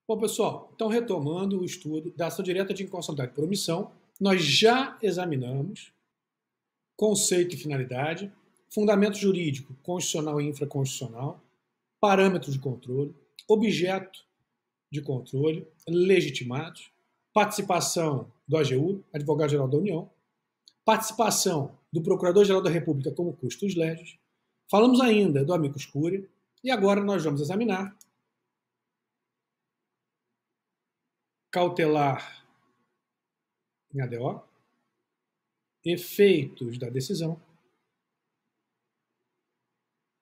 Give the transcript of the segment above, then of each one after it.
Bom, pessoal, então retomando o estudo da ação direta de inconstitucionalidade por omissão, nós já examinamos conceito e finalidade, fundamento jurídico, constitucional e infraconstitucional, parâmetros de controle, objeto de controle, legitimados, participação do AGU, Advogado-Geral da União, participação do Procurador-Geral da República como custos legis, falamos ainda do amicus curiae, e agora nós vamos examinar cautelar em ADO, efeitos da decisão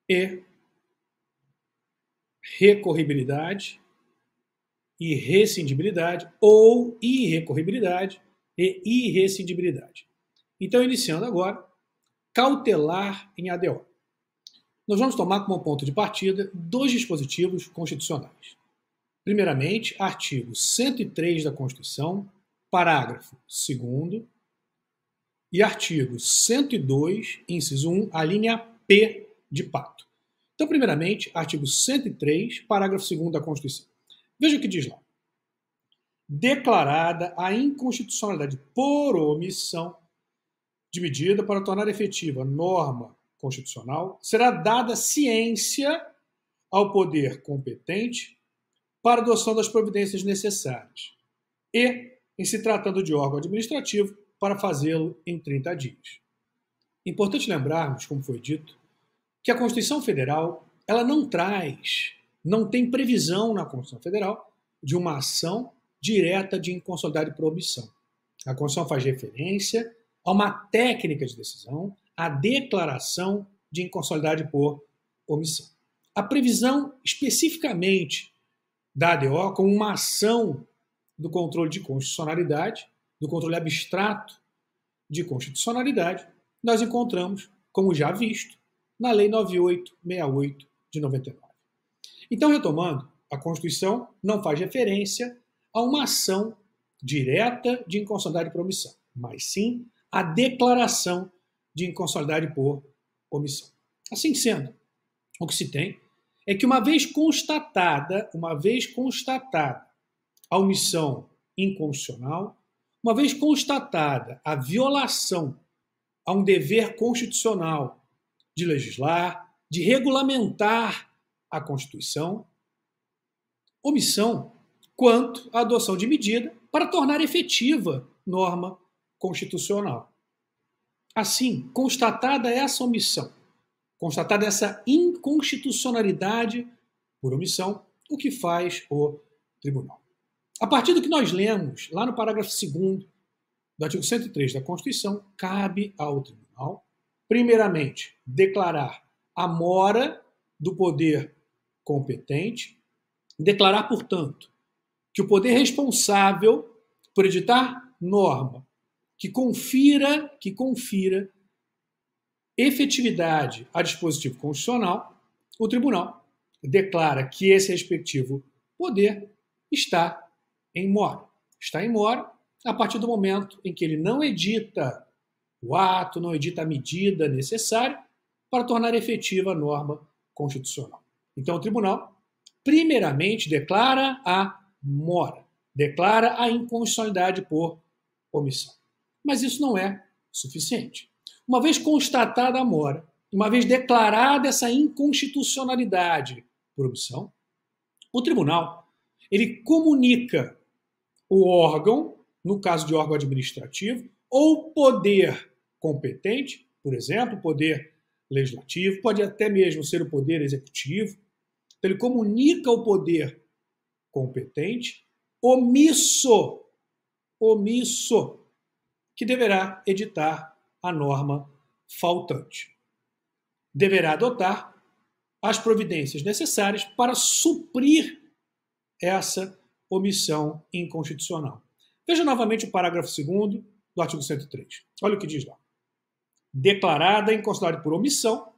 e recorribilidade e rescindibilidade ou irrecorribilidade e irrescindibilidade. Então, iniciando agora, cautelar em ADO. Nós vamos tomar como ponto de partida dois dispositivos constitucionais. Primeiramente, artigo 103 da Constituição, parágrafo 2º, e artigo 102, inciso 1, a linha P de pacto. Então, primeiramente, artigo 103, parágrafo 2º da Constituição. Veja o que diz lá. Declarada a inconstitucionalidade por omissão de medida para tornar efetiva norma constitucional, será dada ciência ao poder competente para a adoção das providências necessárias e, em se tratando de órgão administrativo, para fazê-lo em 30 dias. Importante lembrarmos, como foi dito, que a Constituição Federal ela não tem previsão na Constituição Federal de uma ação direta de inconstitucionalidade por omissão. A Constituição faz referência a uma técnica de decisão, a declaração de inconstitucionalidade por omissão. A previsão especificamente da ADO como uma ação do controle de constitucionalidade, do controle abstrato de constitucionalidade, nós encontramos, como já visto, na Lei 9868 de 99. Então, retomando, a Constituição não faz referência a uma ação direta de inconstitucionalidade por omissão, mas sim a declaração de inconstitucionalidade por omissão. Assim sendo, o que se tem é que uma vez constatada a omissão inconstitucional, uma vez constatada a violação a um dever constitucional de legislar, de regulamentar a Constituição, omissão quanto à adoção de medida para tornar efetiva norma constitucional. Assim, constatada essa omissão, constatada essa inconstitucionalidade por omissão, o que faz o tribunal? A partir do que nós lemos lá no parágrafo 2º do artigo 103 da Constituição, cabe ao tribunal, primeiramente, declarar a mora do poder competente, declarar, portanto, que o poder responsável por editar norma que confira efetividade a dispositivo constitucional, o tribunal declara que esse respectivo poder está em mora. Está em mora a partir do momento em que ele não edita o ato, não edita a medida necessária para tornar efetiva a norma constitucional. Então, o tribunal, primeiramente, declara a mora, declara a inconstitucionalidade por omissão. Mas isso não é suficiente. Uma vez constatada a mora, uma vez declarada essa inconstitucionalidade por omissão, o tribunal ele comunica o órgão, no caso de órgão administrativo, ou poder competente, por exemplo, poder legislativo, pode até mesmo ser o poder executivo. Então, ele comunica ao poder competente, omisso, que deverá editar a norma faltante. Deverá adotar as providências necessárias para suprir essa omissão inconstitucional. Veja novamente o parágrafo 2º do artigo 103. Olha o que diz lá. Declarada inconstitucionalidade por omissão,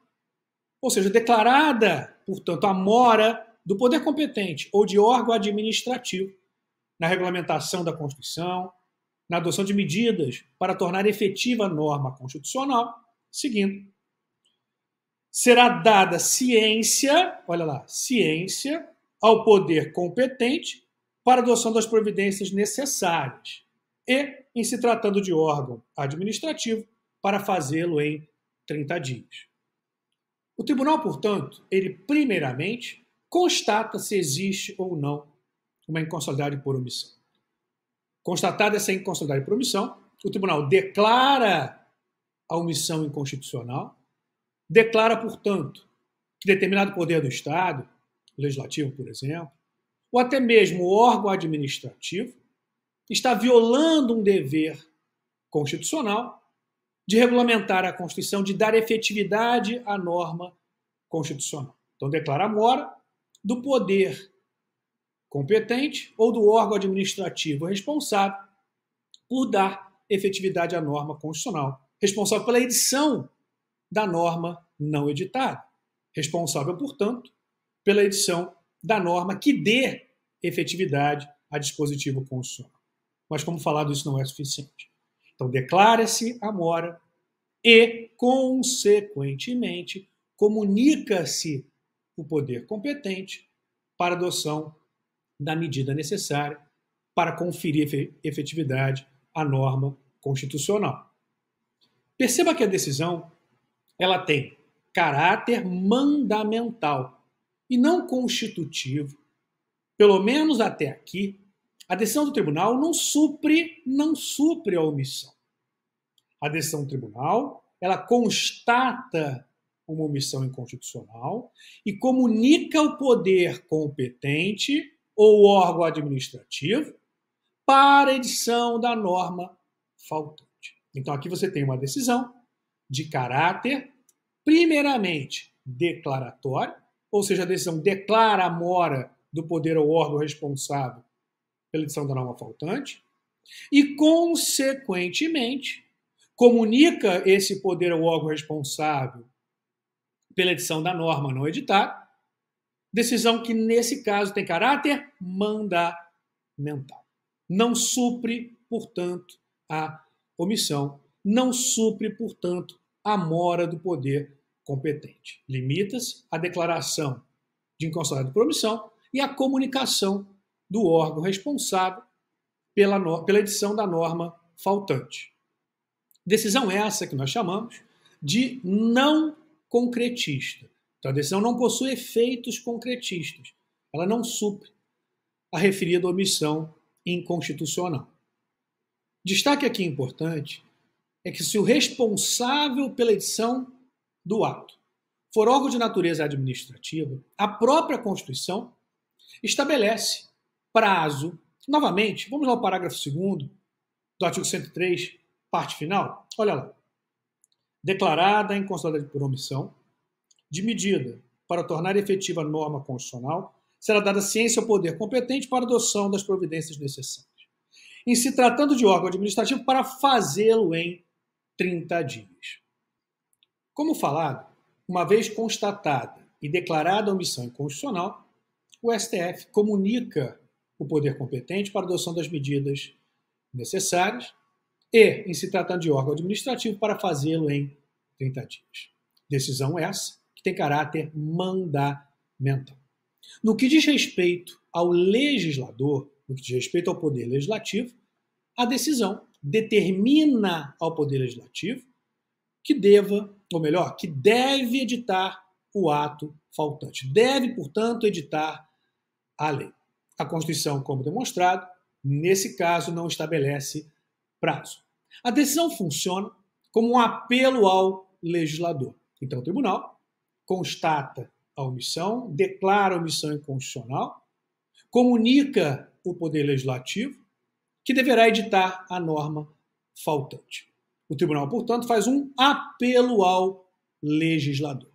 ou seja, declarada, portanto, a mora do poder competente ou de órgão administrativo na regulamentação da Constituição, na adoção de medidas para tornar efetiva a norma constitucional, seguindo, será dada ciência, olha lá, ciência ao poder competente para a adoção das providências necessárias e, em se tratando de órgão administrativo, para fazê-lo em 30 dias. O tribunal, portanto, ele primeiramente constata se existe ou não uma inconstitucionalidade por omissão. Constatada essa inconstitucionalidade por omissão, o tribunal declara a omissão inconstitucional, declara, portanto, que determinado poder do Estado, legislativo, por exemplo, ou até mesmo o órgão administrativo, está violando um dever constitucional de regulamentar a Constituição, de dar efetividade à norma constitucional. Então, declara a mora do poder competente ou do órgão administrativo responsável por dar efetividade à norma constitucional, responsável pela edição da norma não editada, responsável, portanto, pela edição da norma que dê efetividade a dispositivo constitucional. Mas, como falado, isso não é suficiente. Então, declara-se a mora e, consequentemente, comunica-se o poder competente para adoção da medida necessária para conferir efetividade à norma constitucional. Perceba que a decisão ela tem caráter mandamental e não constitutivo. Pelo menos até aqui, a decisão do tribunal não supre a omissão. A decisão do tribunal, ela constata uma omissão inconstitucional e comunica ao poder competente ou órgão administrativo para a edição da norma faltante. Então, aqui você tem uma decisão de caráter, primeiramente, declaratório, ou seja, a decisão declara a mora do poder ou órgão responsável pela edição da norma faltante e, consequentemente, comunica esse poder ou órgão responsável pela edição da norma não editada, decisão que, nesse caso, tem caráter mandamental. Não supre, portanto, a omissão, não supre, portanto, a mora do poder competente. Limita-se à declaração de inconstitucionalidade por omissão e à comunicação do órgão responsável pela edição da norma faltante. Decisão essa que nós chamamos de não concretista. Então, a decisão não possui efeitos concretistas. Ela não supre a referida omissão inconstitucional. Destaque aqui importante é que se o responsável pela edição do ato for órgão de natureza administrativa, a própria Constituição estabelece prazo. Novamente, vamos ao parágrafo 2º do artigo 103, parte final. Olha lá. Declarada a inconstitucionalidade por omissão de medida para tornar efetiva a norma constitucional, será dada ciência ao poder competente para adoção das providências necessárias, em se tratando de órgão administrativo, para fazê-lo em 30 dias. Como falado, uma vez constatada e declarada a omissão inconstitucional, o STF comunica o poder competente para a adoção das medidas necessárias e, em se tratando de órgão administrativo, para fazê-lo em 30 dias. Decisão essa que tem caráter mandamental. No que diz respeito ao legislador, no que diz respeito ao poder legislativo, a decisão determina ao poder legislativo que deva, ou melhor, que deve editar o ato faltante. Deve, portanto, editar a lei. A Constituição, como demonstrado, nesse caso não estabelece prazo. A decisão funciona como um apelo ao legislador. Então, o tribunal constata a omissão, declara a omissão inconstitucional, comunica o poder legislativo que deverá editar a norma faltante. O tribunal, portanto, faz um apelo ao legislador.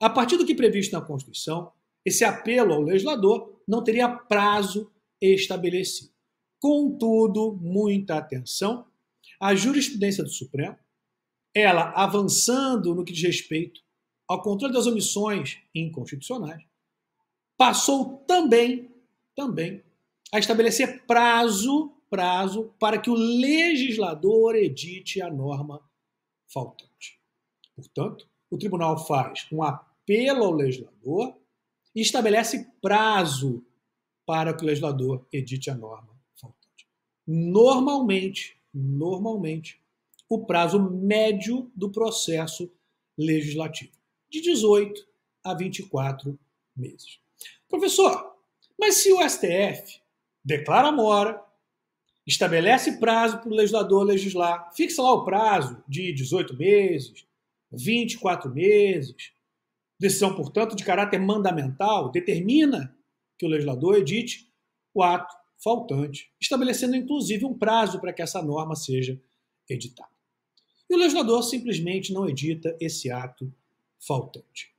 A partir do que é previsto na Constituição, esse apelo ao legislador não teria prazo estabelecido. Contudo, muita atenção, a jurisprudência do Supremo, ela avançando no que diz respeito ao controle das omissões inconstitucionais, passou também a estabelecer prazo para que o legislador edite a norma faltante. Portanto, o tribunal faz um apelo ao legislador e estabelece prazo para que o legislador edite a norma faltante. Normalmente, o prazo médio do processo legislativo, de 18 a 24 meses. Professor, mas se o STF declara a mora, estabelece prazo para o legislador legislar, fixa lá o prazo de 18 meses, 24 meses, decisão, portanto, de caráter mandamental, determina que o legislador edite o ato faltante, estabelecendo inclusive um prazo para que essa norma seja editada. E o legislador simplesmente não edita esse ato faltante.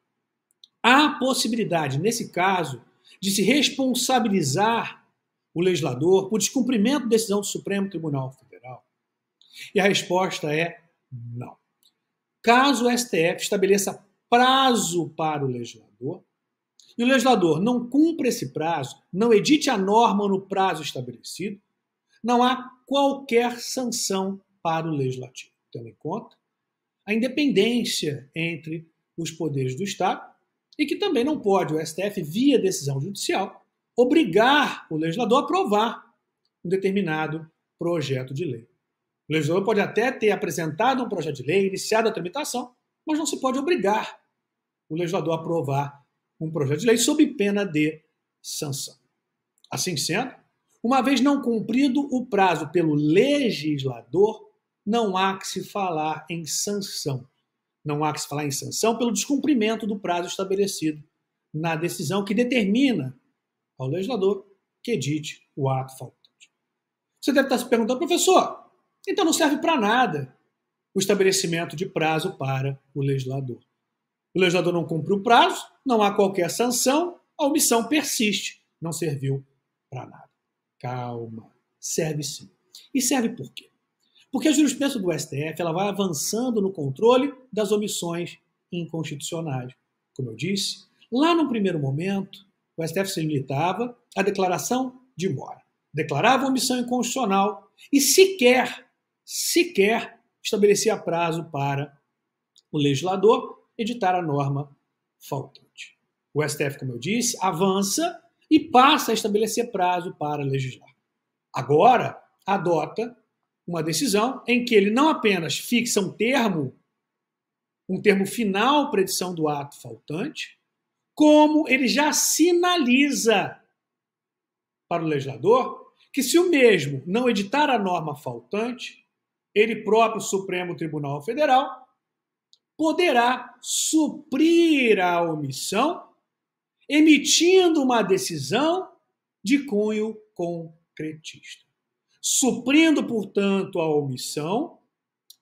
Há possibilidade, nesse caso, de se responsabilizar o legislador por descumprimento de decisão do Supremo Tribunal Federal? E a resposta é não. Caso o STF estabeleça prazo para o legislador e o legislador não cumpra esse prazo, não edite a norma no prazo estabelecido, não há qualquer sanção para o legislativo, tendo em conta a independência entre os poderes do Estado e que também não pode o STF, via decisão judicial, obrigar o legislador a aprovar um determinado projeto de lei. O legislador pode até ter apresentado um projeto de lei, iniciado a tramitação, mas não se pode obrigar o legislador a aprovar um projeto de lei sob pena de sanção. Assim sendo, uma vez não cumprido o prazo pelo legislador, não há que se falar em sanção. Não há que se falar em sanção pelo descumprimento do prazo estabelecido na decisão que determina ao legislador que edite o ato faltante. Você deve estar se perguntando, professor, então não serve para nada o estabelecimento de prazo para o legislador. O legislador não cumpre o prazo, não há qualquer sanção, a omissão persiste, não serviu para nada. Calma, serve sim. E serve por quê? Porque a jurisprudência do STF ela vai avançando no controle das omissões inconstitucionais. Como eu disse, lá no primeiro momento, o STF se limitava à declaração de mora. Declarava omissão inconstitucional e sequer estabelecia prazo para o legislador editar a norma faltante. O STF, como eu disse, avança e passa a estabelecer prazo para legislar. Agora, adota uma decisão em que ele não apenas fixa um termo final para edição do ato faltante, como ele já sinaliza para o legislador que, se o mesmo não editar a norma faltante, ele próprio, Supremo Tribunal Federal, poderá suprir a omissão emitindo uma decisão de cunho concretista, suprindo, portanto, a omissão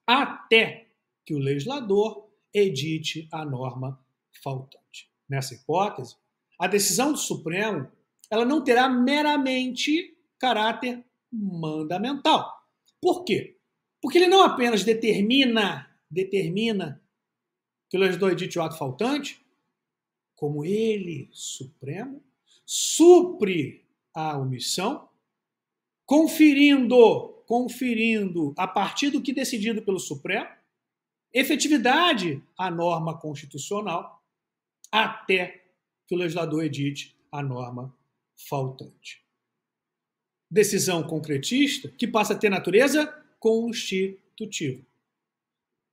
até que o legislador edite a norma faltante. Nessa hipótese, a decisão do Supremo ela não terá meramente caráter mandamental. Por quê? Porque ele não apenas determina que o legislador edite o ato faltante, como ele, Supremo, supre a omissão, conferindo, a partir do que decidido pelo Supremo, efetividade à norma constitucional até que o legislador edite a norma faltante. Decisão concretista que passa a ter natureza constitutiva.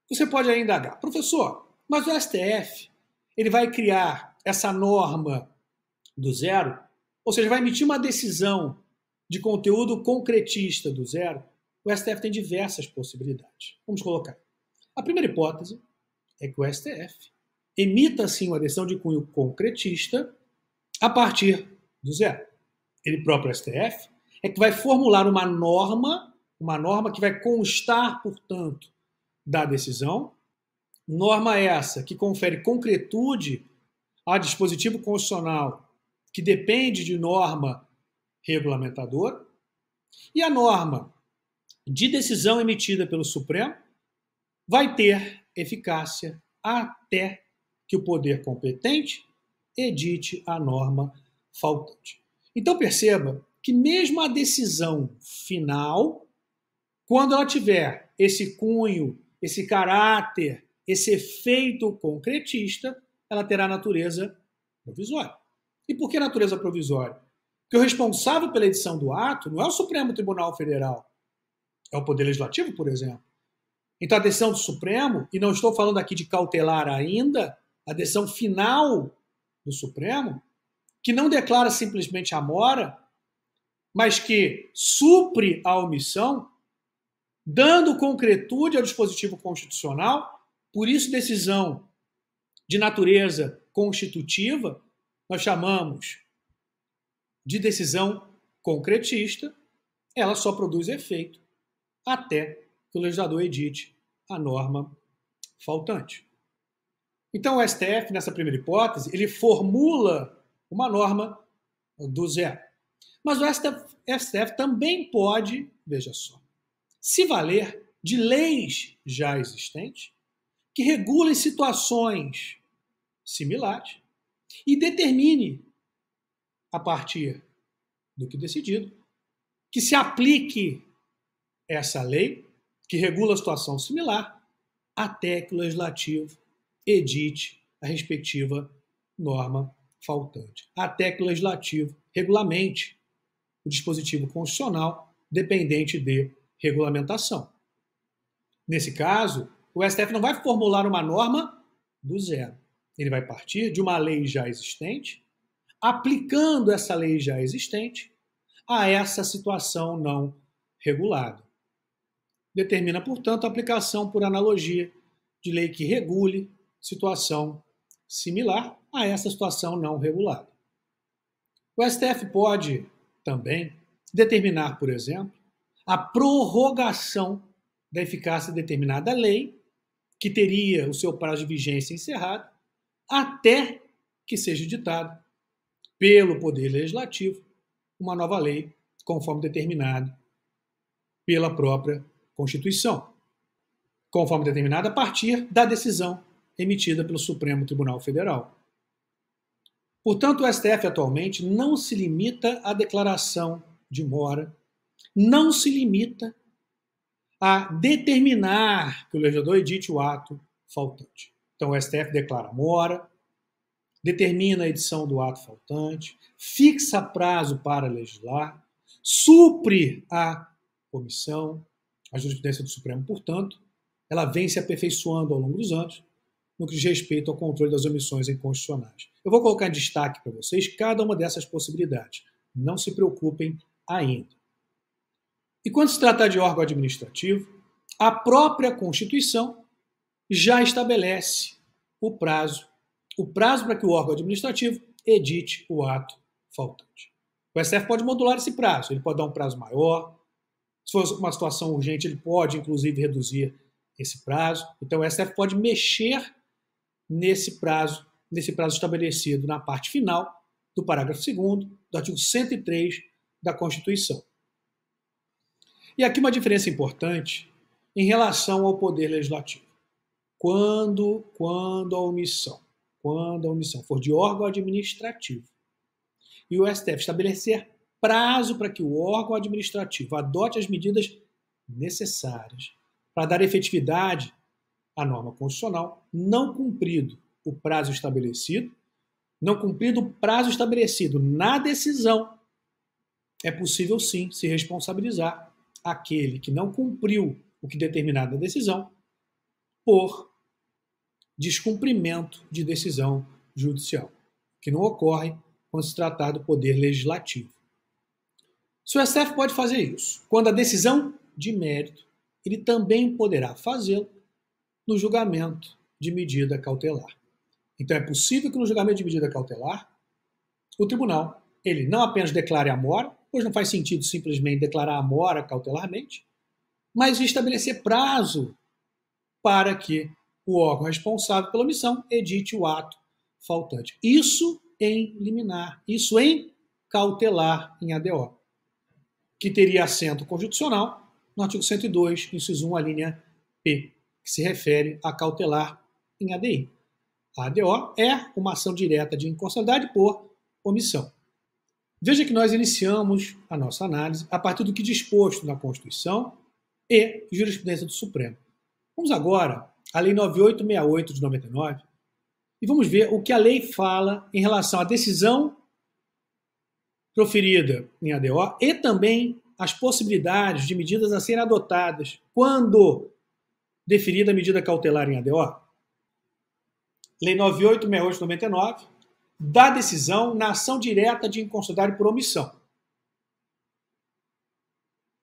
Você pode ainda indagar, professor, mas o STF ele vai criar essa norma do zero, ou seja, vai emitir uma decisão de conteúdo concretista do zero? O STF tem diversas possibilidades. Vamos colocar. A primeira hipótese é que o STF emita, sim, uma decisão de cunho concretista a partir do zero. Ele próprio, STF, é que vai formular uma norma que vai constar, portanto, da decisão. Norma essa que confere concretude a dispositivo constitucional que depende de norma regulamentadora. E a norma de decisão emitida pelo Supremo vai ter eficácia até que o poder competente edite a norma faltante. Então perceba que mesmo a decisão final, quando ela tiver esse cunho, esse caráter, esse efeito concretista, ela terá natureza provisória. E por que natureza provisória? Porque o responsável pela edição do ato não é o Supremo Tribunal Federal, é o Poder Legislativo, por exemplo. Então, a decisão do Supremo, e não estou falando aqui de cautelar ainda, a decisão final do Supremo, que não declara simplesmente a mora, mas que supre a omissão, dando concretude ao dispositivo constitucional, por isso decisão de natureza constitutiva, nós chamamos de decisão concretista, ela só produz efeito até que o legislador edite a norma faltante. Então o STF, nessa primeira hipótese, ele formula uma norma do zero. Mas o STF também pode, veja só, se valer de leis já existentes que regulem situações similares e determine, a partir do que decidido, que se aplique essa lei que regula a situação similar até que o legislativo edite a respectiva norma faltante, até que o legislativo regulamente o dispositivo constitucional dependente de regulamentação. Nesse caso, o STF não vai formular uma norma do zero. Ele vai partir de uma lei já existente, aplicando essa lei já existente a essa situação não regulada. Determina, portanto, a aplicação por analogia de lei que regule situação similar a essa situação não regulada. O STF pode também determinar, por exemplo, a prorrogação da eficácia de determinada lei, que teria o seu prazo de vigência encerrado, até que seja editada pelo Poder Legislativo uma nova lei, conforme determinado pela própria Constituição, conforme determinado a partir da decisão emitida pelo Supremo Tribunal Federal. Portanto, o STF atualmente não se limita à declaração de mora, não se limita a determinar que o legislador edite o ato faltante. Então, o STF declara mora, determina a edição do ato faltante, fixa prazo para legislar, supre a omissão. A jurisprudência do Supremo, portanto, ela vem se aperfeiçoando ao longo dos anos no que diz respeito ao controle das omissões inconstitucionais. Eu vou colocar em destaque para vocês cada uma dessas possibilidades. Não se preocupem ainda. E quando se trata de órgão administrativo, a própria Constituição já estabelece o prazo para que o órgão administrativo edite o ato faltante. O STF pode modular esse prazo, ele pode dar um prazo maior. Se for uma situação urgente, ele pode, inclusive, reduzir esse prazo. Então, o STF pode mexer nesse prazo estabelecido na parte final do parágrafo 2º do artigo 103 da Constituição. E aqui uma diferença importante em relação ao Poder Legislativo. Quando a omissão for de órgão administrativo e o STF estabelecer prazo para que o órgão administrativo adote as medidas necessárias para dar efetividade à norma constitucional, não cumprido o prazo estabelecido na decisão, é possível sim se responsabilizar aquele que não cumpriu o que determinado na decisão por descumprimento de decisão judicial, que não ocorre quando se tratar do Poder Legislativo. Se o STF pode fazer isso, quando a decisão de mérito, ele também poderá fazê-lo no julgamento de medida cautelar. Então é possível que no julgamento de medida cautelar, o tribunal, ele não apenas declare a mora, pois não faz sentido simplesmente declarar a mora cautelarmente, mas estabelecer prazo para que o órgão responsável pela omissão edite o ato faltante. Isso em liminar, isso em cautelar em ADO, que teria assento constitucional no artigo 102, inciso 1, a linha P, que se refere a cautelar em ADI. A ADO é uma ação direta de inconstitucionalidade por omissão. Veja que nós iniciamos a nossa análise a partir do que disposto na Constituição e jurisprudência do Supremo. Vamos agora à Lei 9868 de 99 e vamos ver o que a lei fala em relação à decisão proferida em ADO e também as possibilidades de medidas a serem adotadas quando deferida a medida cautelar em ADO. Lei 9868/99 dá decisão na ação direta de inconstitucionalidade por omissão.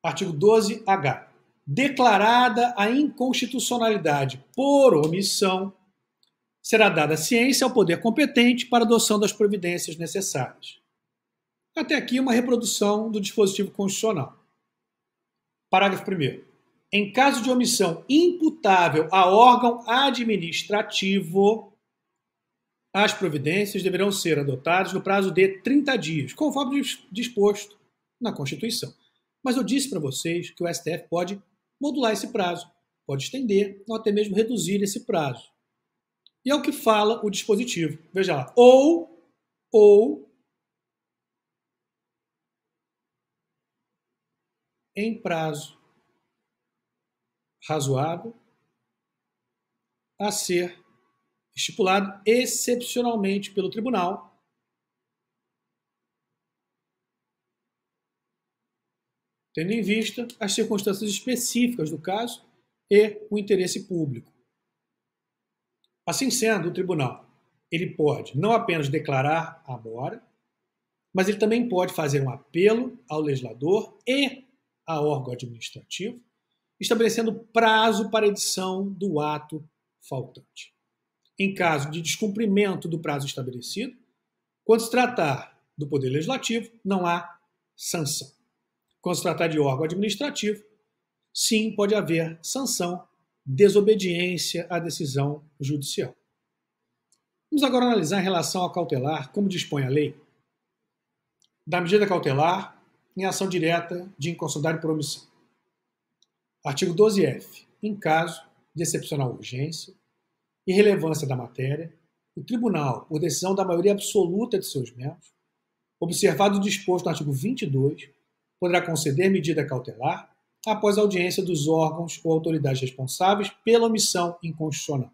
Artigo 12H. Declarada a inconstitucionalidade por omissão, será dada ciência ao poder competente para adoção das providências necessárias. Até aqui uma reprodução do dispositivo constitucional. Parágrafo 1º. Em caso de omissão imputável a órgão administrativo, as providências deverão ser adotadas no prazo de 30 dias, conforme disposto na Constituição. Mas eu disse para vocês que o STF pode modular esse prazo, pode estender ou até mesmo reduzir esse prazo. E é o que fala o dispositivo. Veja lá. Ou em prazo razoável a ser estipulado excepcionalmente pelo tribunal, tendo em vista as circunstâncias específicas do caso e o interesse público. Assim sendo, o tribunal ele pode não apenas declarar a mora, mas ele também pode fazer um apelo ao legislador e a órgão administrativo, estabelecendo prazo para edição do ato faltante. Em caso de descumprimento do prazo estabelecido, quando se tratar do Poder Legislativo, não há sanção. Quando se tratar de órgão administrativo, sim, pode haver sanção, desobediência à decisão judicial. Vamos agora analisar em relação ao cautelar, como dispõe a lei da medida cautelar em ação direta de inconstitucionalidade por omissão. Artigo 12F. Em caso de excepcional urgência e relevância da matéria, o tribunal, por decisão da maioria absoluta de seus membros, observado o disposto no artigo 22, poderá conceder medida cautelar após a audiência dos órgãos ou autoridades responsáveis pela omissão inconstitucional,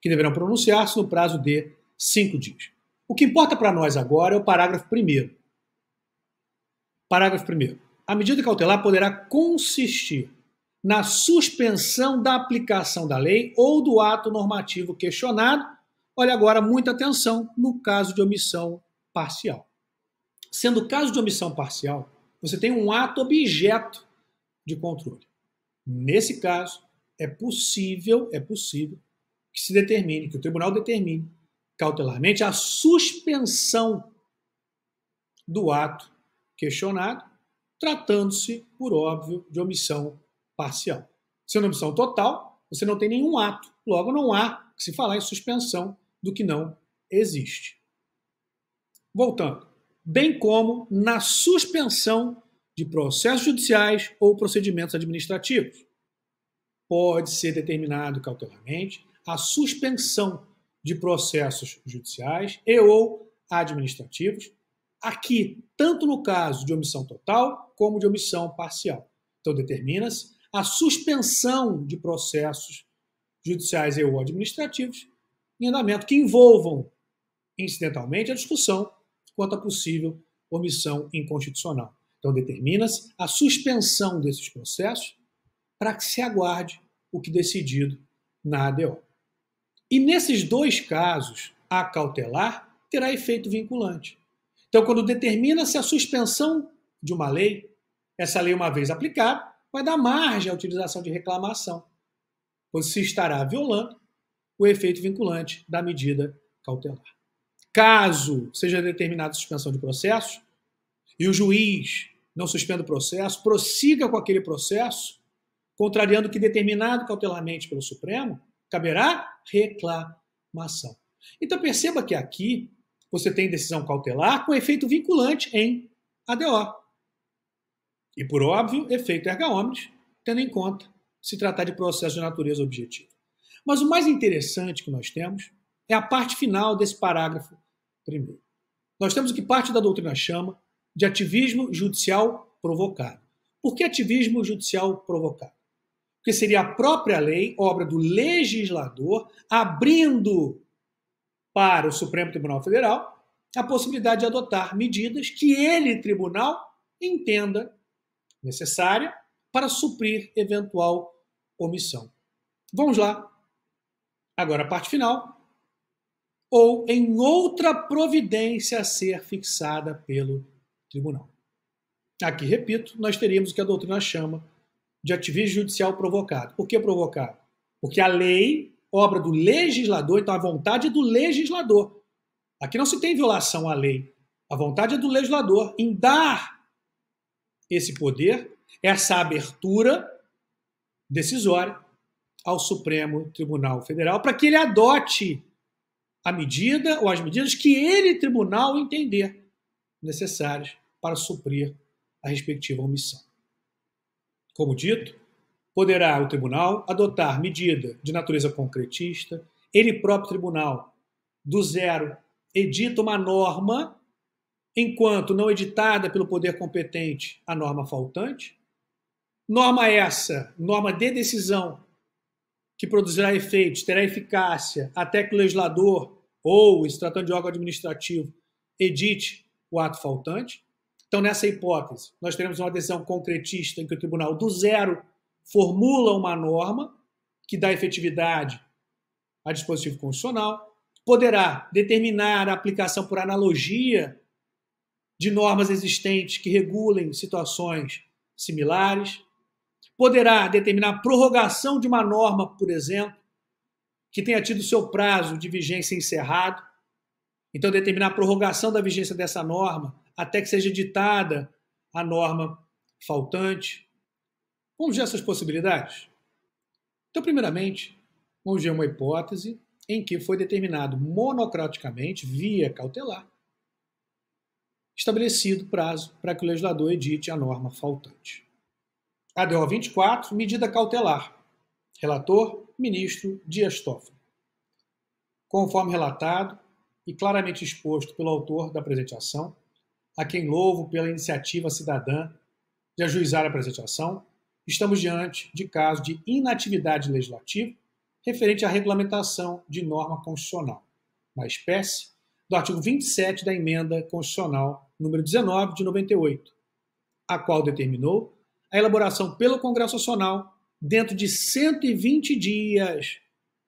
que deverão pronunciar-se no prazo de 5 dias. O que importa para nós agora é o parágrafo 1º. Parágrafo 1º. A medida cautelar poderá consistir na suspensão da aplicação da lei ou do ato normativo questionado. Olha agora, muita atenção no caso de omissão parcial. Sendo o caso de omissão parcial, você tem um ato objeto de controle. Nesse caso, é possível que se determine, que o tribunal determine cautelarmente a suspensão do ato questionado, tratando-se, por óbvio, de omissão parcial. Sendo omissão total, você não tem nenhum ato. Logo, não há que se falar em suspensão do que não existe. Voltando. Bem como na suspensão de processos judiciais ou procedimentos administrativos. Pode ser determinado cautelarmente a suspensão de processos judiciais e ou administrativos, aqui, tanto no caso de omissão total como de omissão parcial. Então, determina-se a suspensão de processos judiciais e ou administrativos em andamento que envolvam, incidentalmente, a discussão quanto à possível omissão inconstitucional. Então, determina-se a suspensão desses processos para que se aguarde o que decidido na ADO. E nesses dois casos, a cautelar terá efeito vinculante. Então, quando determina-se a suspensão de uma lei, essa lei, uma vez aplicada, vai dar margem à utilização de reclamação, pois se estará violando o efeito vinculante da medida cautelar. Caso seja determinada a suspensão de processos e o juiz não suspenda o processo, prossiga com aquele processo, contrariando o que determinado cautelarmente pelo Supremo, caberá reclamação. Então perceba que aqui você tem decisão cautelar com efeito vinculante em ADO. E, por óbvio, efeito erga omnes, tendo em conta se tratar de processo de natureza objetiva. Mas o mais interessante que nós temos é a parte final desse parágrafo primeiro. Nós temos o que parte da doutrina chama de ativismo judicial provocado. Por que ativismo judicial provocado? Porque seria a própria lei, obra do legislador, abrindo para o Supremo Tribunal Federal a possibilidade de adotar medidas que ele, tribunal, entenda necessária para suprir eventual omissão. Vamos lá. Agora a parte final. Ou em outra providência a ser fixada pelo tribunal. Aqui, repito, nós teríamos o que a doutrina chama de ativismo judicial provocado. Por que provocado? Porque a lei, obra do legislador, então a vontade é do legislador. Aqui não se tem violação à lei. A vontade é do legislador em dar esse poder, essa abertura decisória ao Supremo Tribunal Federal para que ele adote a medida ou as medidas que ele, tribunal, entender necessárias para suprir a respectiva omissão. Como dito, poderá o tribunal adotar medida de natureza concretista, ele próprio tribunal, do zero, edita uma norma, enquanto não editada pelo poder competente a norma faltante. Norma essa, norma de decisão, que produzirá efeitos, terá eficácia até que o legislador ou, se tratando de órgão administrativo, edite o ato faltante. Então, nessa hipótese, nós teremos uma decisão concretista em que o tribunal, do zero, formula uma norma que dá efetividade a dispositivo constitucional, poderá determinar a aplicação por analogia de normas existentes que regulem situações similares, poderá determinar a prorrogação de uma norma, por exemplo, que tenha tido seu prazo de vigência encerrado, então determinar a prorrogação da vigência dessa norma até que seja editada a norma faltante. Vamos ver essas possibilidades? Então, primeiramente, vamos ver uma hipótese em que foi determinado monocraticamente, via cautelar, estabelecido prazo para que o legislador edite a norma faltante. ADO 24, medida cautelar. Relator, ministro Dias Toffoli. Conforme relatado e claramente exposto pelo autor da presente ação, a quem louvo pela iniciativa cidadã de ajuizar a presente ação, estamos diante de caso de inatividade legislativa referente à regulamentação de norma constitucional, na espécie do artigo 27 da Emenda Constitucional número 19 de 98, a qual determinou a elaboração pelo Congresso Nacional, dentro de 120 dias,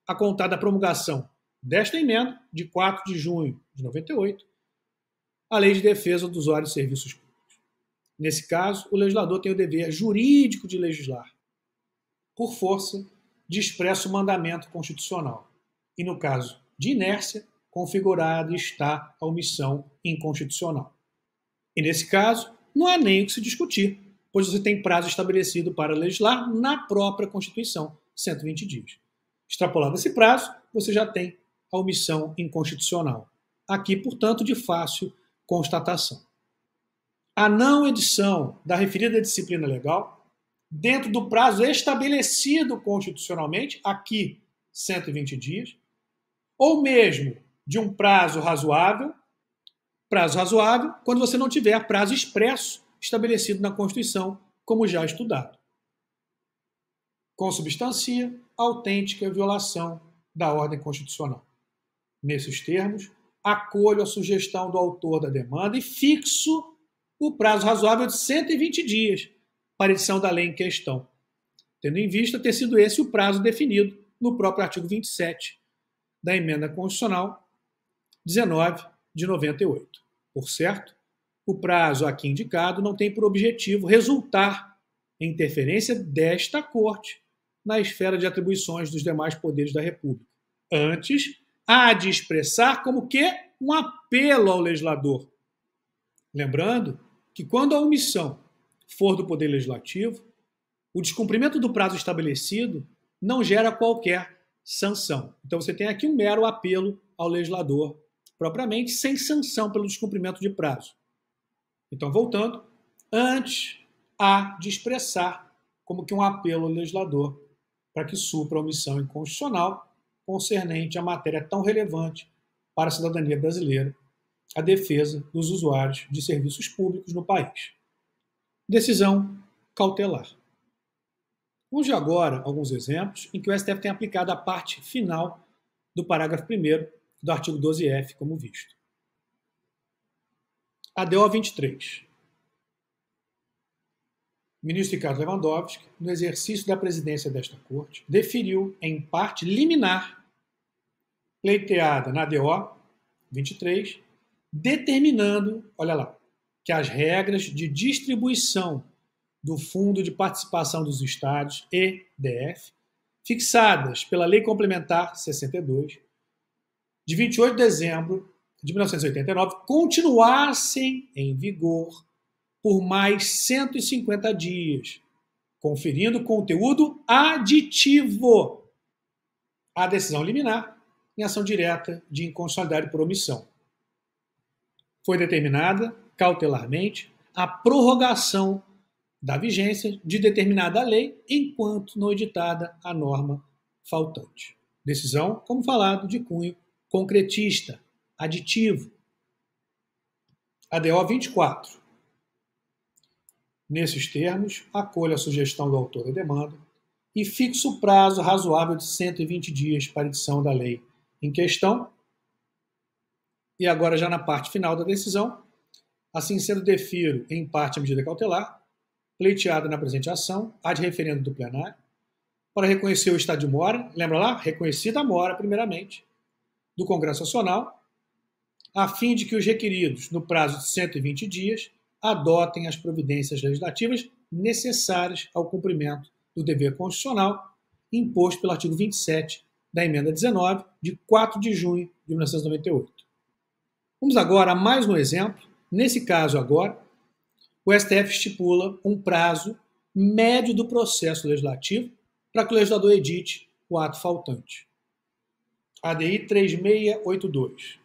a contar da promulgação desta emenda, de 4 de junho de 98, a Lei de Defesa do Usuário de Serviços Públicos. Nesse caso, o legislador tem o dever jurídico de legislar, por força de expresso mandamento constitucional. E, no caso de inércia, configurada está a omissão inconstitucional. E, nesse caso, não há nem o que se discutir, pois você tem prazo estabelecido para legislar na própria Constituição, 120 dias. Extrapolado esse prazo, você já tem a omissão inconstitucional. Aqui, portanto, de fácil constatação. A não edição da referida disciplina legal, dentro do prazo estabelecido constitucionalmente, aqui 120 dias, ou mesmo de um prazo razoável, quando você não tiver prazo expresso estabelecido na Constituição, como já estudado. Consubstancia a autêntica violação da ordem constitucional. Nesses termos, acolho a sugestão do autor da demanda e fixo o prazo razoável de 120 dias para a edição da lei em questão, tendo em vista ter sido esse o prazo definido no próprio artigo 27 da Emenda Constitucional 19 de 98. Por certo, o prazo aqui indicado não tem por objetivo resultar em interferência desta Corte na esfera de atribuições dos demais poderes da República. Antes, há de expressar como que um apelo ao legislador. Lembrando que quando a omissão for do Poder Legislativo, o descumprimento do prazo estabelecido não gera qualquer sanção. Então você tem aqui um mero apelo ao legislador, propriamente sem sanção pelo descumprimento de prazo. Então, voltando, antes há de expressar como que um apelo ao legislador para que supra a omissão inconstitucional concernente a matéria tão relevante para a cidadania brasileira, a defesa dos usuários de serviços públicos no país. Decisão cautelar. Vamos ver agora alguns exemplos em que o STF tem aplicado a parte final do parágrafo 1º do artigo 12F, como visto. ADO 23. O ministro Ricardo Lewandowski, no exercício da presidência desta Corte, deferiu em parte liminar pleiteada na ADO 23, determinando, olha lá, que as regras de distribuição do Fundo de Participação dos Estados, EDF, fixadas pela Lei Complementar 62, de 28 de dezembro de 1989, continuassem em vigor por mais 150 dias, conferindo conteúdo aditivo à decisão liminar em ação direta de inconstitucionalidade por omissão. Foi determinada, cautelarmente, a prorrogação da vigência de determinada lei enquanto não editada a norma faltante. Decisão, como falado, de cunho concretista, aditivo. ADO 24. Nesses termos, acolho a sugestão do autor da demanda e fixo o prazo razoável de 120 dias para edição da lei em questão. E agora, já na parte final da decisão, assim sendo, defiro em parte a medida cautelar, pleiteada na presente ação, ad referendo do plenário, para reconhecer o estado de mora, lembra lá? Reconhecida a mora, primeiramente, do Congresso Nacional, a fim de que os requeridos, no prazo de 120 dias, adotem as providências legislativas necessárias ao cumprimento do dever constitucional imposto pelo artigo 27 da emenda 19, de 4 de junho de 1998. Vamos agora a mais um exemplo. Nesse caso agora, o STF estipula um prazo médio do processo legislativo para que o legislador edite o ato faltante. ADI 3682.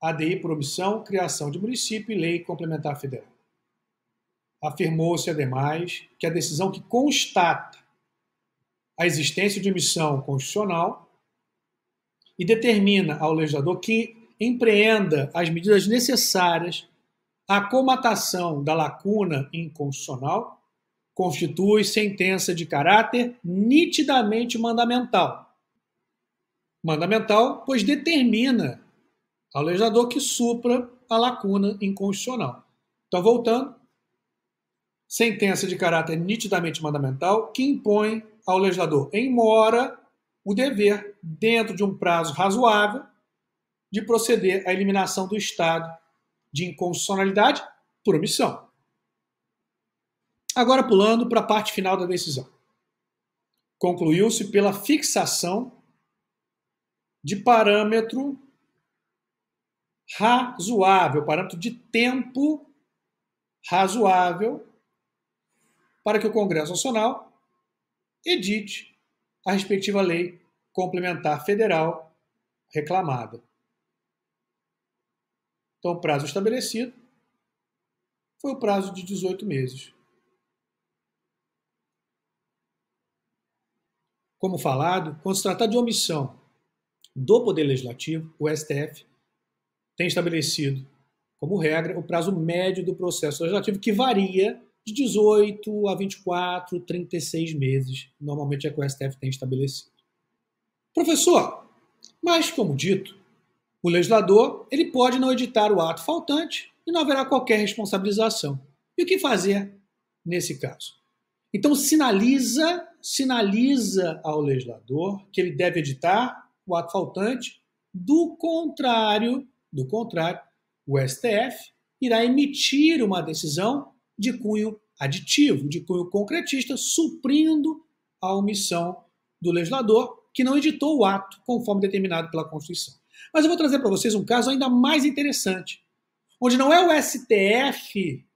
ADI por omissão, criação de município e lei complementar federal. Afirmou-se, ademais, que a decisão que constata a existência de omissão constitucional e determina ao legislador que empreenda as medidas necessárias à comatação da lacuna inconstitucional constitui sentença de caráter nitidamente mandamental. Mandamental, pois determina ao legislador que supra a lacuna inconstitucional. Então, voltando, sentença de caráter nitidamente mandamental que impõe ao legislador em mora o dever, dentro de um prazo razoável, de proceder à eliminação do estado de inconstitucionalidade por omissão. Agora, pulando para a parte final da decisão. Concluiu-se pela fixação de parâmetro razoável, parâmetro de tempo razoável, para que o Congresso Nacional edite a respectiva lei complementar federal reclamada. Então, o prazo estabelecido foi o prazo de 18 meses. Como falado, quando se tratar de omissão do Poder Legislativo, o STF tem estabelecido, como regra, o prazo médio do processo legislativo, que varia de 18 a 24, 36 meses. Normalmente é que o STF tem estabelecido. Professor, mas, como dito, o legislador ele pode não editar o ato faltante e não haverá qualquer responsabilização. E o que fazer nesse caso? Então, sinaliza ao legislador que ele deve editar o ato faltante. Do contrário, o STF irá emitir uma decisão de cunho aditivo, de cunho concretista, suprindo a omissão do legislador que não editou o ato conforme determinado pela Constituição. Mas eu vou trazer para vocês um caso ainda mais interessante, onde não é o STF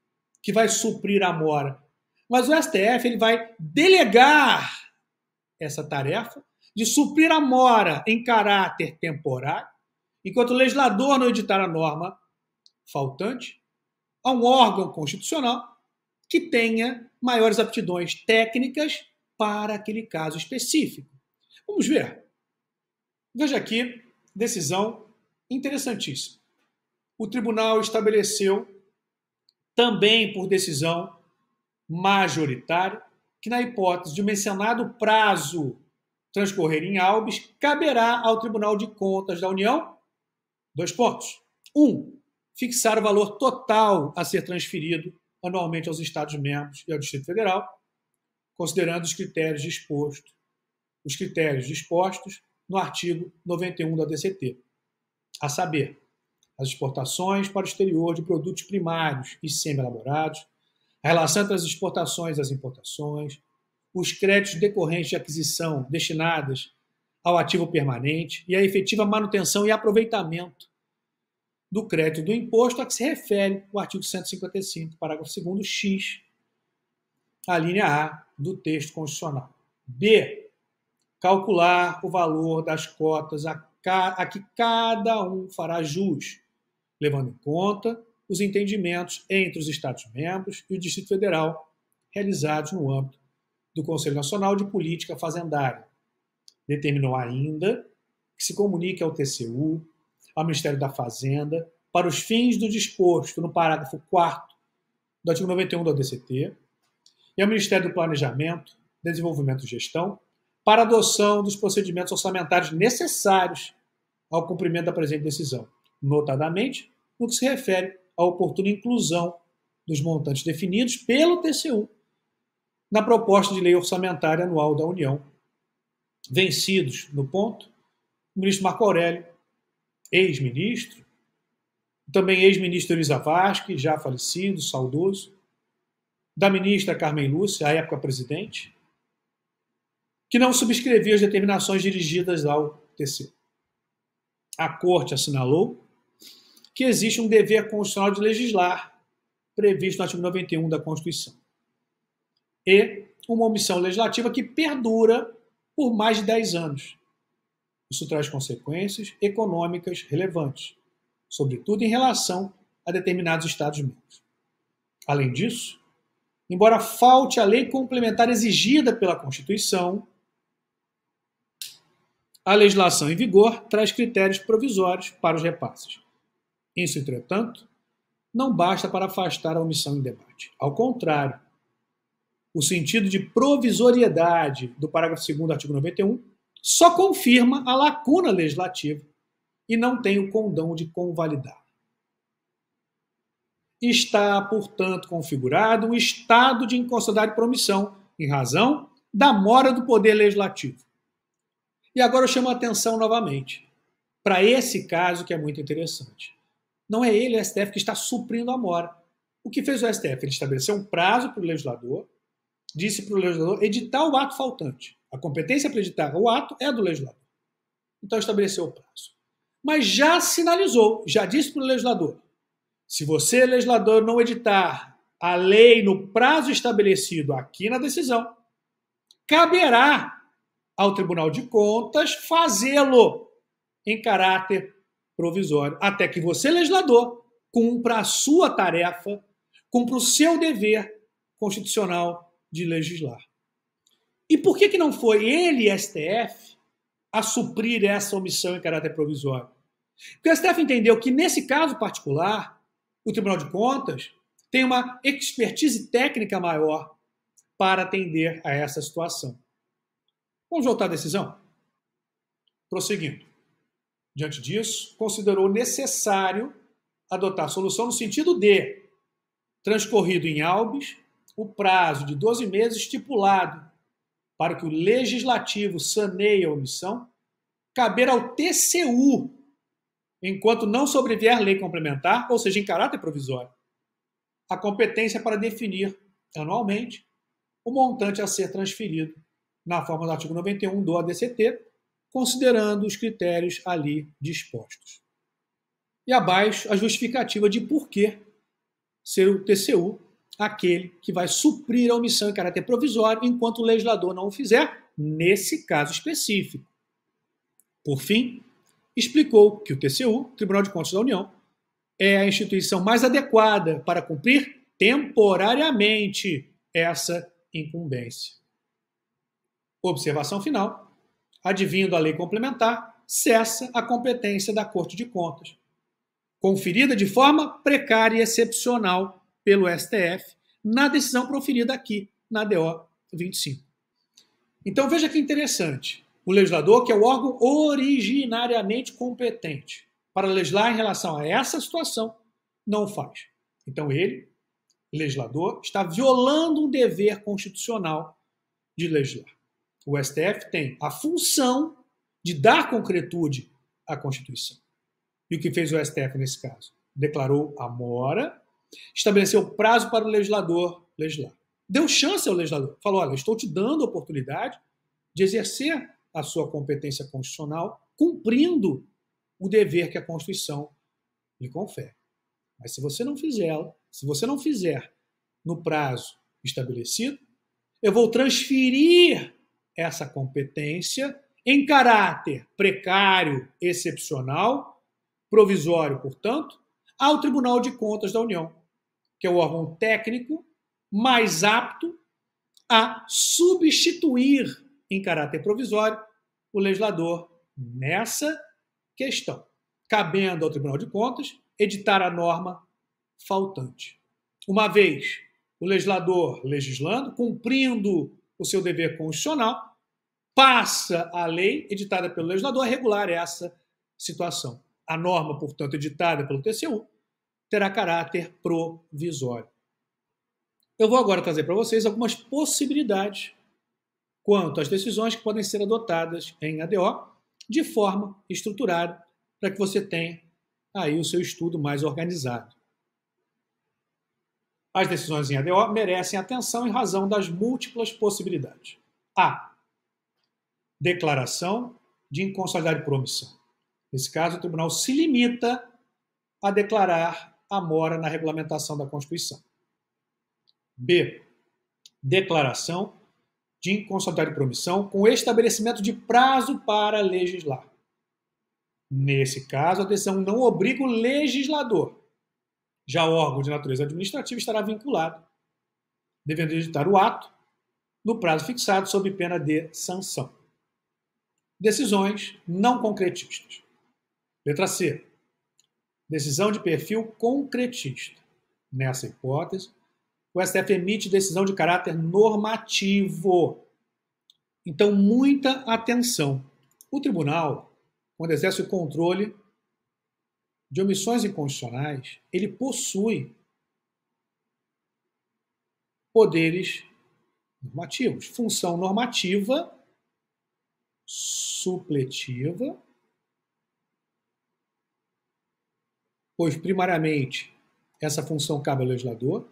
que vai suprir a mora, mas o STF ele vai delegar essa tarefa de suprir a mora em caráter temporário, enquanto o legislador não editar a norma faltante, a um órgão constitucional que tenha maiores aptidões técnicas para aquele caso específico. Vamos ver. Veja aqui, decisão interessantíssima. O tribunal estabeleceu, também por decisão majoritária, que na hipótese de mencionado prazo transcorrer em habeas, caberá ao Tribunal de Contas da União 2 pontos. 1. fixar o valor total a ser transferido anualmente aos Estados-membros e ao Distrito Federal, considerando os critérios dispostos no artigo 91 da DCT, a saber, as exportações para o exterior de produtos primários e semi-elaborados, a relação entre as exportações e as importações, os créditos decorrentes de aquisição destinadas ao ativo permanente e a efetiva manutenção e aproveitamento do crédito do imposto a que se refere o artigo 155, parágrafo 2º, X, a linha A do texto constitucional. B. Calcular o valor das cotas a que cada um fará jus, levando em conta os entendimentos entre os Estados-membros e o Distrito Federal realizados no âmbito do Conselho Nacional de Política Fazendária. Determinou ainda que se comunique ao TCU, ao Ministério da Fazenda, para os fins do disposto no parágrafo 4º do artigo 91 da DCT, e ao Ministério do Planejamento, Desenvolvimento e Gestão, para a adoção dos procedimentos orçamentários necessários ao cumprimento da presente decisão, notadamente no que se refere à oportuna inclusão dos montantes definidos pelo TCU na proposta de lei orçamentária anual da União, vencidos no ponto o ministro Marco Aurélio, ex-ministro, também ex-ministro Elisa Vasque, já falecido, saudoso, da ministra Carmen Lúcia, à época presidente, que não subscrevia as determinações dirigidas ao TCU. A Corte assinalou que existe um dever constitucional de legislar, previsto no artigo 91 da Constituição, e uma omissão legislativa que perdura por mais de 10 anos. Isso traz consequências econômicas relevantes, sobretudo em relação a determinados Estados-membros. Além disso, embora falte a lei complementar exigida pela Constituição, a legislação em vigor traz critérios provisórios para os repasses. Isso, entretanto, não basta para afastar a omissão em debate. Ao contrário, o sentido de provisoriedade do parágrafo 2º do artigo 91 só confirma a lacuna legislativa e não tem o condão de convalidar. Está, portanto, configurado um estado de inconstitucionalidade por omissão, em razão da mora do Poder Legislativo. E agora eu chamo a atenção novamente para esse caso que é muito interessante. Não é ele, o STF, que está suprindo a mora. O que fez o STF? Ele estabeleceu um prazo para o legislador, disse para o legislador editar o ato faltante. A competência para editar o ato é do legislador. Então estabeleceu o prazo. Mas já sinalizou, já disse para o legislador, se você, legislador, não editar a lei no prazo estabelecido aqui na decisão, caberá ao Tribunal de Contas fazê-lo em caráter provisório, até que você, legislador, cumpra a sua tarefa, cumpra o seu dever constitucional de legislar. E por que não foi ele, STF, a suprir essa omissão em caráter provisório? Porque o STF entendeu que, nesse caso particular, o Tribunal de Contas tem uma expertise técnica maior para atender a essa situação. Vamos voltar à decisão? Prosseguindo. Diante disso, considerou necessário adotar a solução no sentido de, transcorrido em habeas o prazo de 12 meses estipulado para que o Legislativo saneie a omissão, caber ao TCU, enquanto não sobrevier lei complementar, ou seja, em caráter provisório, a competência para definir anualmente o montante a ser transferido na forma do artigo 91 do ADCT, considerando os critérios ali dispostos. E abaixo a justificativa de por que ser o TCU aquele que vai suprir a omissão em caráter provisório enquanto o legislador não o fizer, nesse caso específico. Por fim, explicou que o TCU, Tribunal de Contas da União, é a instituição mais adequada para cumprir temporariamente essa incumbência. Observação final. Advindo a lei complementar, cessa a competência da Corte de Contas, conferida de forma precária e excepcional pelo STF na decisão proferida aqui, na DO 25. Então veja que interessante. O legislador, que é o órgão originariamente competente para legislar em relação a essa situação, não faz. Então ele, legislador, está violando um dever constitucional de legislar. O STF tem a função de dar concretude à Constituição. E o que fez o STF nesse caso? Declarou a mora, estabeleceu prazo para o legislador legislar. Deu chance ao legislador. Falou, olha, estou te dando a oportunidade de exercer a sua competência constitucional, cumprindo o dever que a Constituição lhe confere. Mas se você não fizer no prazo estabelecido, eu vou transferir essa competência em caráter precário, excepcional, provisório, portanto, ao Tribunal de Contas da União, que é o órgão técnico mais apto a substituir em caráter provisório o legislador nessa questão, cabendo ao Tribunal de Contas editar a norma faltante. Uma vez o legislador legislando, cumprindo o seu dever constitucional, passa a lei editada pelo legislador a regular essa situação. A norma, portanto, editada pelo TCU, terá caráter provisório. Eu vou agora trazer para vocês algumas possibilidades quanto às decisões que podem ser adotadas em ADO de forma estruturada para que você tenha aí o seu estudo mais organizado. As decisões em ADO merecem atenção em razão das múltiplas possibilidades. A. Declaração de inconstitucionalidade por omissão. Nesse caso, o tribunal se limita a declarar a mora na regulamentação da Constituição. B. Declaração de inconstitucionalidade por omissão com estabelecimento de prazo para legislar. Nesse caso, a decisão não obriga o legislador. Já o órgão de natureza administrativa estará vinculado, devendo editar o ato no prazo fixado sob pena de sanção. Decisões não concretistas. Letra C. Decisão de perfil concretista. Nessa hipótese, o STF emite decisão de caráter normativo. Então, muita atenção. O tribunal, quando exerce o controle de omissões inconstitucionais, ele possui poderes normativos. Função normativa, supletiva, pois, primariamente, essa função cabe ao legislador,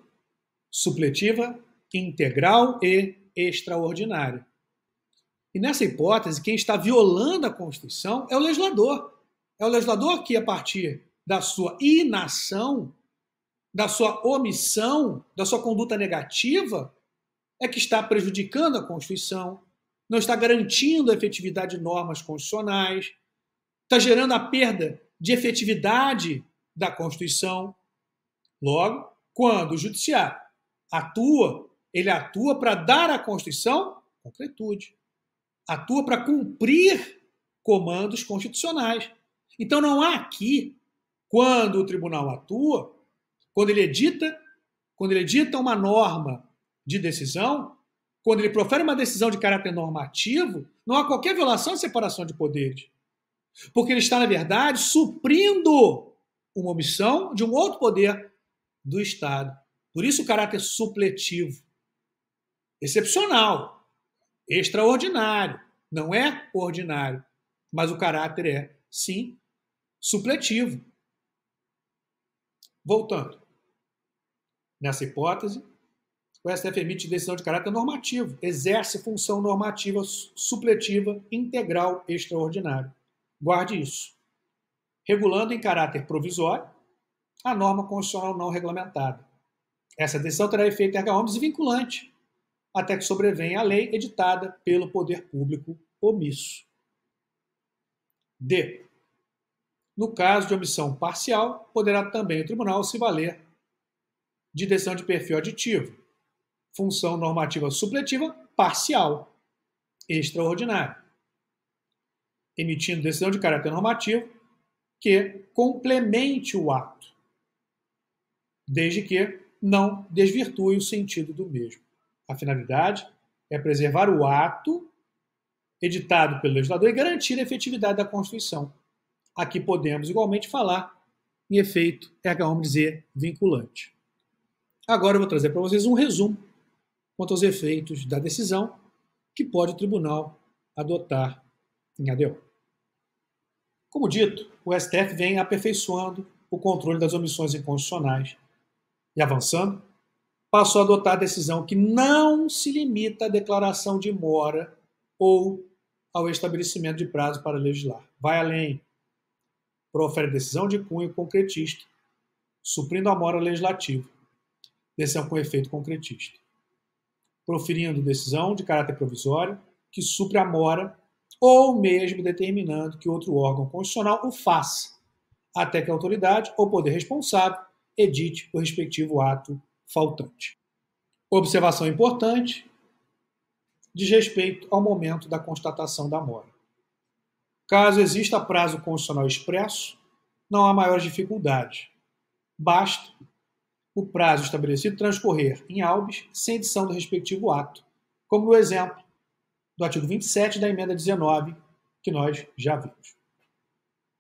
supletiva, integral e extraordinária. E nessa hipótese, quem está violando a Constituição é o legislador. É o legislador que, a partir da sua inação, da sua omissão, da sua conduta negativa, é que está prejudicando a Constituição, não está garantindo a efetividade de normas constitucionais, está gerando a perda de efetividade da Constituição. Logo, quando o judiciário atua, ele atua para dar à Constituição concretude. Atua para cumprir comandos constitucionais. Então não há aqui, quando o tribunal atua, quando ele edita uma norma de decisão, quando ele profere uma decisão de caráter normativo, não há qualquer violação de separação de poderes. Porque ele está, na verdade, suprindo uma omissão de um outro poder do Estado. Por isso o caráter supletivo. Excepcional. Extraordinário. Não é ordinário. Mas o caráter é, sim, supletivo. Voltando. Nessa hipótese, o STF emite decisão de caráter normativo, exerce função normativa supletiva integral extraordinária. Guarde isso. Regulando em caráter provisório a norma constitucional não regulamentada. Essa decisão terá efeito erga omnes e vinculante, até que sobrevenha a lei editada pelo poder público omisso. D. No caso de omissão parcial, poderá também o tribunal se valer de decisão de perfil aditivo, função normativa supletiva parcial, extraordinária, emitindo decisão de caráter normativo que complemente o ato, desde que não desvirtue o sentido do mesmo. A finalidade é preservar o ato editado pelo legislador e garantir a efetividade da Constituição. Aqui podemos igualmente falar em efeito, vamos dizer, vinculante. Agora eu vou trazer para vocês um resumo quanto aos efeitos da decisão que pode o tribunal adotar em ADO. Como dito, o STF vem aperfeiçoando o controle das omissões inconstitucionais e, avançando, passou a adotar a decisão que não se limita à declaração de mora ou ao estabelecimento de prazo para legislar. Vai além. Profere decisão de cunho concretista, suprindo a mora legislativa, decisão com efeito concretista. Proferindo decisão de caráter provisório, que supre a mora, ou mesmo determinando que outro órgão constitucional o faça, até que a autoridade ou poder responsável edite o respectivo ato faltante. Observação importante diz respeito ao momento da constatação da mora. Caso exista prazo constitucional expresso, não há maiores dificuldades. Basta o prazo estabelecido transcorrer em habeas sem edição do respectivo ato, como no exemplo do artigo 27 da emenda 19, que nós já vimos.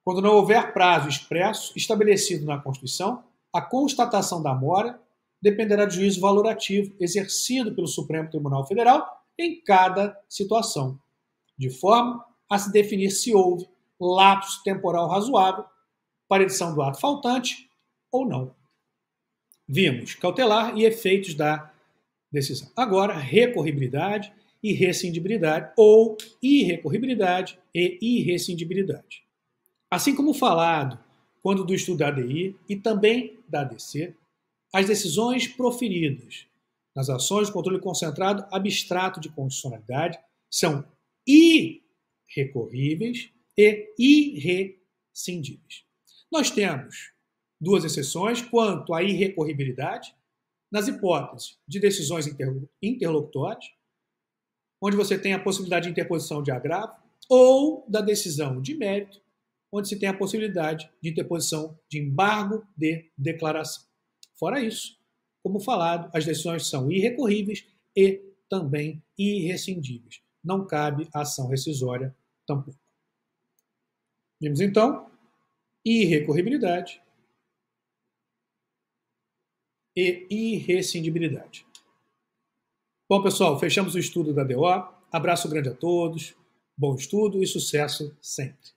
Quando não houver prazo expresso estabelecido na Constituição, a constatação da mora dependerá do juízo valorativo exercido pelo Supremo Tribunal Federal em cada situação, de forma a se definir se houve lapso temporal razoável para edição do ato faltante ou não. Vimos cautelar e efeitos da decisão. Agora, recorribilidade e rescindibilidade, ou irrecorribilidade e irrescindibilidade. Assim como falado quando do estudo da ADI e também da ADC, as decisões proferidas nas ações de controle concentrado abstrato de constitucionalidade são irrecorríveis e irrescindíveis. Nós temos duas exceções quanto à irrecorribilidade nas hipóteses de decisões interlocutórias, onde você tem a possibilidade de interposição de agravo, ou da decisão de mérito, onde se tem a possibilidade de interposição de embargo de declaração. Fora isso, como falado, as decisões são irrecorríveis e também irrescindíveis. Não cabe ação rescisória tampouco. Vimos então irrecorribilidade e irrescindibilidade. Bom, pessoal, fechamos o estudo da DO. Abraço grande a todos, bom estudo e sucesso sempre.